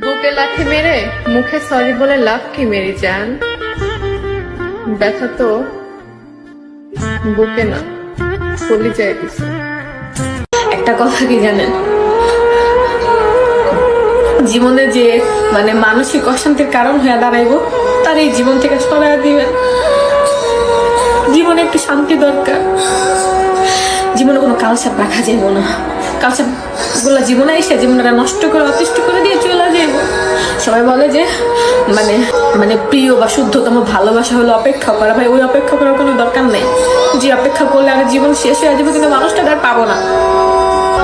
বুকে লাথি মেরে মুখে সরি বলে লাভ কি মেরি জান? ব্যথা তো বুকে না কলিজায় দিছে। একটা কথা কি জানেন, জীবনে যে মানসিক অশান্তির কারণ হয়ে দাঁড়াইব তার এই জীবন থেকে সরাই দিবেন। জীবনে একটু শান্তি দরকার। জীবনে কোনো কালসাপ রাখা যাইব না। কালসাপ গুলা জীবনে এসে জীবনটা নষ্ট করে অতিষ্ঠ করে দিয়ে চলে যাইব। সবাই বলে যে প্রিয় বা শুদ্ধতম ভালোবাসা হলো অপেক্ষা করা। ভাই, ওই অপেক্ষা করার কোনো দরকার নেই। যে অপেক্ষা করলে আর জীবন শেষ হয়ে যাবে, কিন্তু মানুষটা আর পাবো না।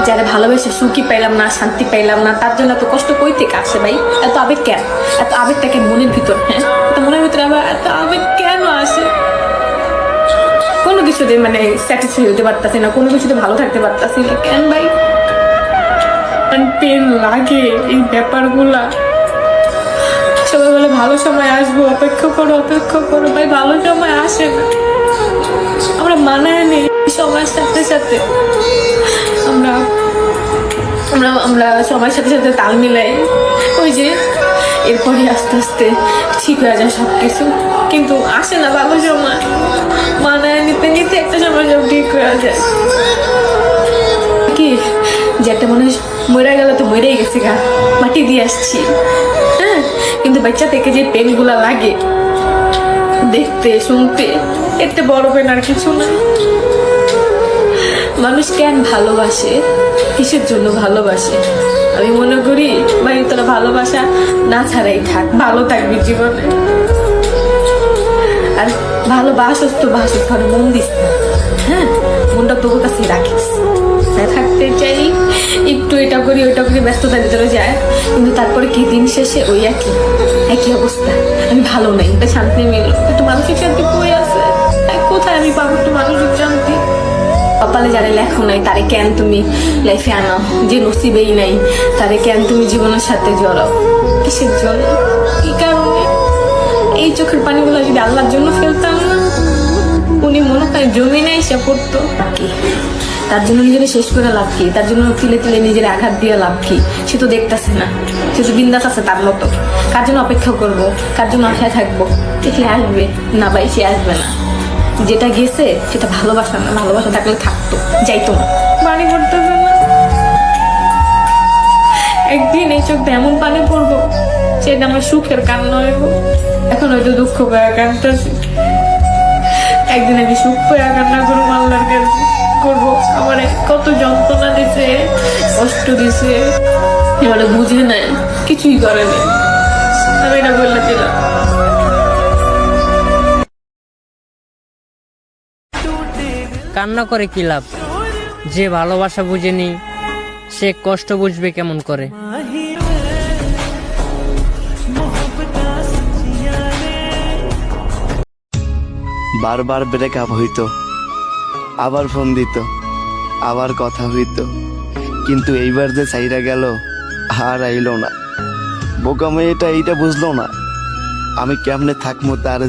যারা ভালোবেসে সুখী পাইলাম না, শান্তি পাইলাম না, তার জন্য এত কষ্ট কই থেকে আসে ভাই? এত আবেগ কেন? এত আবেগটাকে মনের ভিতর, হ্যাঁ, মনের ভিতরে আবার এত আবেগ কেন আসে? কোনো কিছুতে স্যাটিসফাই হতে পারতাছি না, কোনো কিছুতে ভালো থাকতে পারতাছি না, কেন ভাই? পেন লাগে এই ব্যাপারগুলা। সবাই বলে ভালো সময় আসবো, অপেক্ষা করো অপেক্ষা করো। ভাই, ভালো সময় আসে না। আমরা মানায় নেই সময়ের সাথে সাথে। আমরা আমরা আমরা সময়ের সাথে সাথে তাল মিলাই, ওই যে এরপরে আস্তে আস্তে ঠিক হয়ে যায় সবকিছু, কিন্তু আসে না ভালো সময়। মানায় নিতে নিতে একটা সময় সব ঠিক হয়ে যায়। কি যে একটা মনে হয় মরে গেল তো মরেই গেছে, গা মাটি দিয়ে আসছি, হ্যাঁ, কিন্তু বাচ্চা থেকে যে পেনগুলা লাগে দেখতে শুনতে, এতে বড় পেন আর কিছু না। মানুষ কেন ভালোবাসে, কিসের জন্য ভালোবাসে? আমি মনে করি ভাই, তোরা ভালোবাসা না ছাড়াই থাক, ভালো থাকবি জীবনে। আর ভালোবাসস তো বাসস, ঘরে মন দিস না, হ্যাঁ, মনটা তোর কাছে রাখিস। থাকতে চাই একটু এটা করি ওইটা করি, ব্যস্ততার ভিতরে যায়, কিন্তু তারপরে কি দিন শেষে ওই একই অবস্থা। আমি ভালো নাই, এটা শান্তি মিলল, একটু মানসিক শান্তি কই আছে? কোথায় আমি পাবো একটু মানসিক শান্তি? কপালে যারা লেখো নাই তারে কেন তুমি লাইফে আনাও? যে নসিবেই নাই তারে কেন তুমি জীবনের সাথে জড়াও? কিসের জন্য, কি কারণে? এই চোখের পানিগুলো যদি আল্লাহর জন্য ফেলতাম না, উনি মনে হয় জমি নাই সে পড়তো কি? তার জন্য নিজেরা শেষ করে লাভ কি? তার জন্য তিলে তিলে নিজের আঘাত দিয়ে লাভ কি? সে তো দেখতেছে না, সে তো বিন্দাস আছে তার মতো। কার জন্য অপেক্ষা করবো, কার জন্য আশায় থাকবো? সে আসবে না ভাই, সে আসবে না। যেটা গেছে সেটা ভালোবাসা না, ভালোবাসা থাকলে থাকতো, যাইতো না। পানি পড়তেছে না, একদিন এই চোখ এমন পানি পড়বো সেটা আমার সুখের কান্না হইব। এখন হয়তো দুঃখ পাওয়া কান্নাছি, একদিন আমি সুখ পাওয়া কান্না করবো, আল্লাহর কাছে করবো। আমার কত যন্ত্রণা দিছে, কষ্ট দিছে, এবারে বুঝে নেয়, কিছুই করেনি। আমি এটা বললে দিলাম। কান্না করে কি লাভ? যে ভালোবাসা বুঝেনি সে কষ্ট বুঝবে কেমন করে? বারবার ব্রেকআপ হইতো, আবার ফোন দিত, আবার কথা হইতো, কিন্তু এইবার যে চাইরা গেল আর আইলো না। বোকা মেয়েটা এইটা বুঝলো না আমি কেমনে থাকবো তার